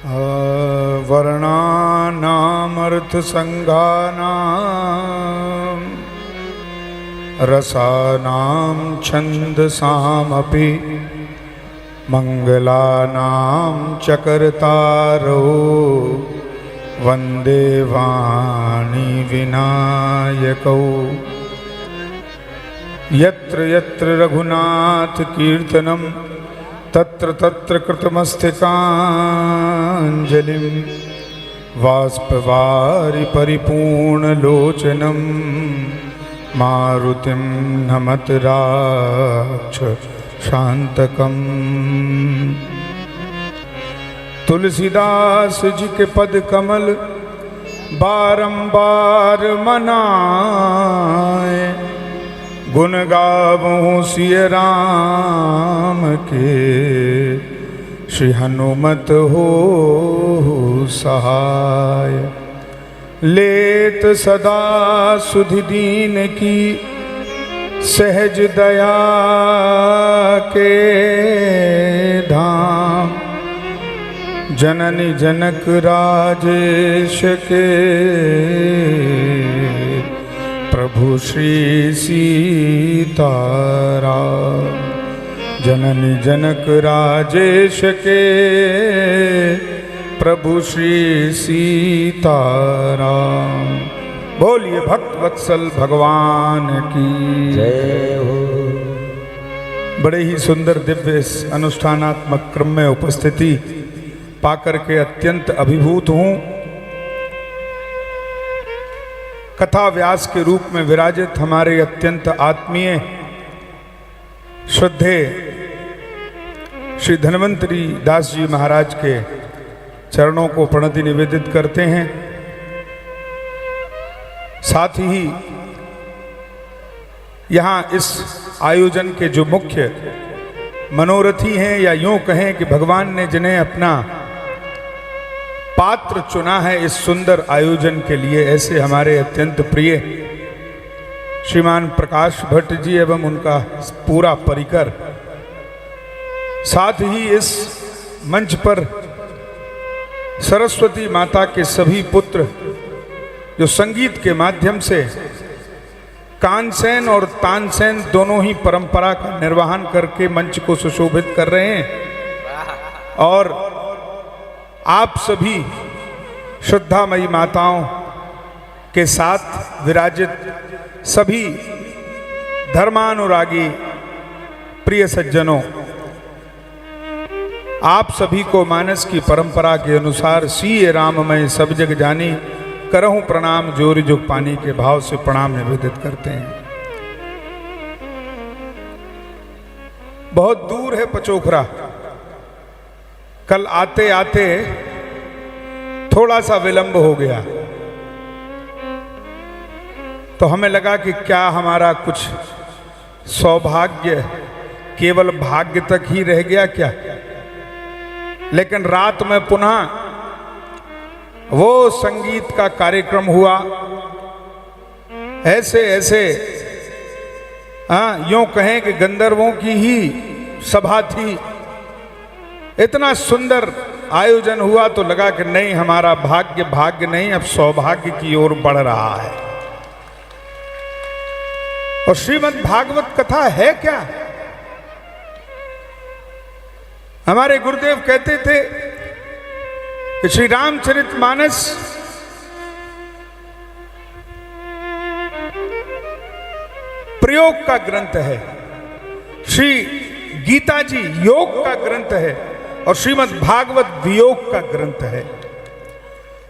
वर्णानामर्थसंगानां रसानां छन्दसामपि मंगलानां चकर्तारो वन्दे वाणी विनायकौ। यत्र यत्र रघुनाथ कीर्तनं तत्र तत्र कृतमस्तकाञ्जलिं बाष्पवारि परिपूर्णलोचनं मारुतिं नमत राक्षसान्तकम्। तुलसीदास जी के पद कमल बारंबार मनाए, गुण गावों सिय राम के, श्री हनुमत हो सहाय। लेत सदा सुधि दीन की सहज दया के धाम, जननी जनक राजेश के प्रभु श्री सीताराम। जननी जनक राजेश के प्रभु श्री सीताराम। बोलिए भक्त वत्सल भगवान की जय हो। बड़े ही सुंदर दिव्य अनुष्ठानात्मक क्रम में उपस्थिति पाकर के अत्यंत अभिभूत हूं। कथा व्यास के रूप में विराजित हमारे अत्यंत आत्मीय श्रद्धेय श्री धन्वंतरी दास जी महाराज के चरणों को प्रणति निवेदित करते हैं। साथ ही यहाँ इस आयोजन के जो मुख्य मनोरथी हैं, या यूं कहें कि भगवान ने जिन्हें अपना पात्र चुना है इस सुंदर आयोजन के लिए, ऐसे हमारे अत्यंत प्रिय श्रीमान प्रकाश भट्ट जी एवं उनका पूरा परिकर। साथ ही इस मंच पर सरस्वती माता के सभी पुत्र जो संगीत के माध्यम से कानसेन और तानसेन दोनों ही परंपरा का निर्वहन करके मंच को सुशोभित कर रहे हैं, और आप सभी श्रद्धामयी माताओं के साथ विराजित सभी धर्मानुरागी प्रिय सज्जनों, आप सभी को मानस की परंपरा के अनुसार सीए राममय सब जग जानी, करहूं प्रणाम जोर जुग पानी के भाव से प्रणाम निवेदित करते हैं। बहुत दूर है पचोखरा। कल आते आते थोड़ा सा विलंब हो गया, तो हमें लगा कि क्या हमारा कुछ सौभाग्य केवल भाग्य तक ही रह गया क्या। लेकिन रात में पुनः वो संगीत का कार्यक्रम हुआ। ऐसे ऐसे यूं कहें कि गंधर्वों की ही सभा थी। इतना सुंदर आयोजन हुआ तो लगा कि नहीं, हमारा भाग्य नहीं, अब सौभाग्य की ओर बढ़ रहा है। और श्रीमद् भागवत कथा है क्या? हमारे गुरुदेव कहते थे कि श्री रामचरितमानस प्रयोग का ग्रंथ है, श्री गीता जी योग का ग्रंथ है, और श्रीमद् भागवत वियोग का ग्रंथ है।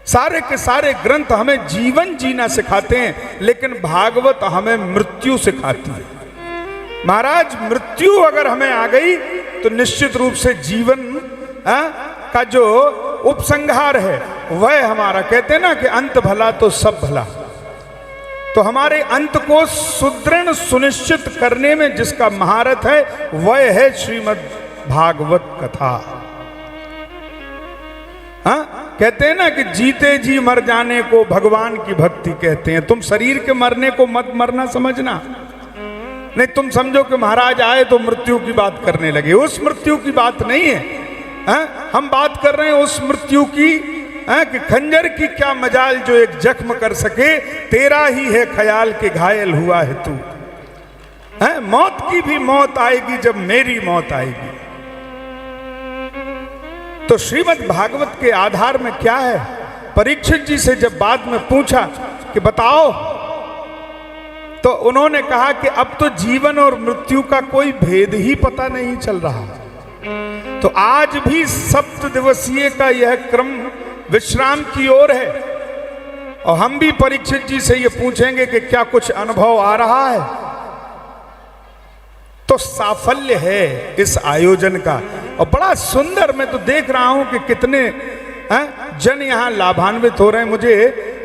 सारे के सारे ग्रंथ हमें जीवन जीना सिखाते हैं, लेकिन भागवत हमें मृत्यु सिखाती है। महाराज, मृत्यु अगर हमें आ गई तो निश्चित रूप से जीवन का जो उपसंहार है वह हमारा, कहते हैं ना कि अंत भला तो सब भला। तो हमारे अंत को सुदृढ़ सुनिश्चित करने में जिसका महारथ है वह है श्रीमद् भागवत कथा। कहते हैं ना कि जीते जी मर जाने को भगवान की भक्ति कहते हैं। तुम शरीर के मरने को मत मरना समझना, नहीं तुम समझो कि महाराज आए तो मृत्यु की बात करने लगे। उस मृत्यु की बात नहीं है। हम बात कर रहे हैं उस मृत्यु की कि खंजर की क्या मजाल जो एक जख्म कर सके, तेरा ही है ख्याल के घायल हुआ है तू। मौत की भी मौत आएगी जब मेरी मौत आएगी। तो श्रीमद् भागवत के आधार में क्या है, परीक्षित जी से जब बाद में पूछा कि बताओ, तो उन्होंने कहा कि अब तो जीवन और मृत्यु का कोई भेद ही पता नहीं चल रहा। तो आज भी 7 दिवसीय का यह क्रम विश्राम की ओर है, और हम भी परीक्षित जी से ये पूछेंगे कि क्या कुछ अनुभव आ रहा है। तो साफल्य है इस आयोजन का, और बड़ा सुंदर, मैं तो देख रहा हूं कि कितने जन यहां लाभान्वित हो रहे हैं। मुझे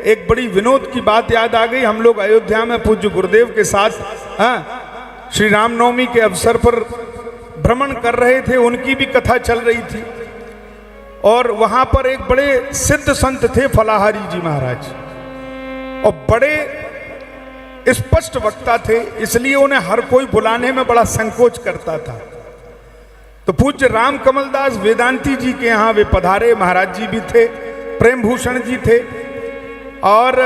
एक बड़ी विनोद की बात याद आ गई। हम लोग अयोध्या में पूज्य गुरुदेव के साथ श्री रामनवमी के अवसर पर भ्रमण कर रहे थे, उनकी भी कथा चल रही थी, और वहां पर एक बड़े सिद्ध संत थे फलाहारी जी महाराज, और बड़े स्पष्ट वक्ता थे, इसलिए उन्हें हर कोई बुलाने में बड़ा संकोच करता था। तो पूज्य राम कमल दास वेदांती जी के यहाँ वे पधारे, महाराज जी भी थे, प्रेम भूषण जी थे, और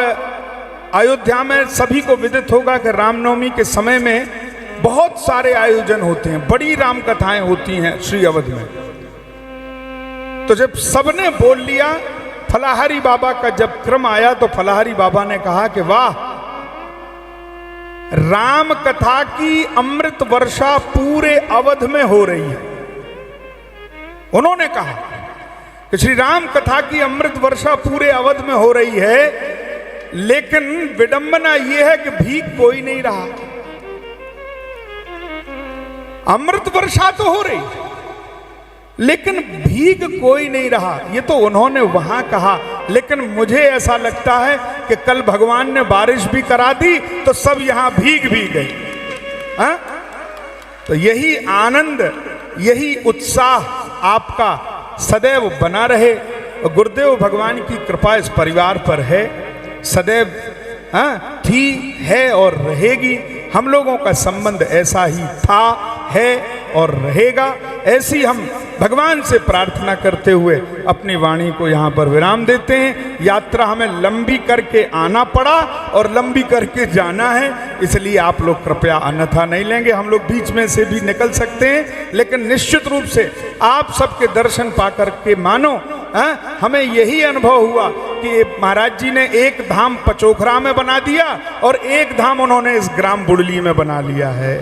अयोध्या में सभी को विदित होगा कि रामनवमी के समय में बहुत सारे आयोजन होते हैं, बड़ी राम कथाएं होती हैं श्री अवध में। तो जब सबने बोल लिया, फलाहारी बाबा का जब क्रम आया, तो फलाहारी बाबा ने कहा कि वाह, राम कथा की अमृत वर्षा पूरे अवध में हो रही है। उन्होंने कहा कि श्री राम कथा की अमृत वर्षा पूरे अवध में हो रही है, लेकिन विडंबना यह है कि भीख कोई नहीं रहा। अमृत वर्षा तो हो रही, लेकिन भीग कोई नहीं रहा। ये तो उन्होंने वहां कहा, लेकिन मुझे ऐसा लगता है कि कल भगवान ने बारिश भी करा दी तो सब यहां भीग भी गई। तो यही आनंद, यही उत्साह आपका सदैव बना रहे, और गुरुदेव भगवान की कृपा इस परिवार पर है, सदैव थी, है और रहेगी। हम लोगों का संबंध ऐसा ही था, है और रहेगा। ऐसी हम भगवान से प्रार्थना करते हुए अपनी वाणी को यहाँ पर विराम देते हैं। यात्रा हमें लंबी करके आना पड़ा और लंबी करके जाना है, इसलिए आप लोग कृपया अन्यथा नहीं लेंगे। हम लोग बीच में से भी निकल सकते हैं, लेकिन निश्चित रूप से आप सबके दर्शन पा करके मानो हमें यही अनुभव हुआ कि महाराज जी ने एक धाम पचोखरा में बना दिया और एक धाम उन्होंने इस ग्राम बुडली में बना लिया है।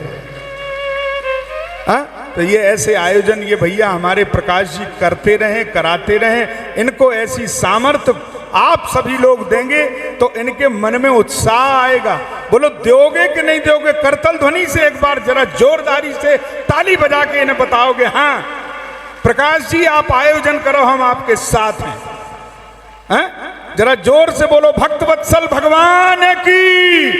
तो ये ऐसे आयोजन ये भैया हमारे प्रकाश जी करते रहें, कराते रहें। इनको ऐसी सामर्थ्य आप सभी लोग देंगे तो इनके मन में उत्साह आएगा। बोलो दोगे कि नहीं दोगे? करतल ध्वनि से एक बार जरा जोरदारी से ताली बजा के इन्हें बताओगे हाँ प्रकाश जी आप आयोजन करो, हम आपके साथ हैं। जरा जोर से बोलो भक्तवत्सल भगवान की,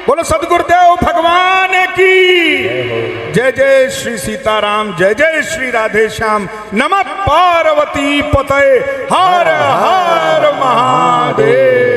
बोलो सदगुरुदेव भगवान की जय। जय श्री सीताराम, जय जय श्री राधे श्याम। नमः पार्वती पतये, हर हर महादेव।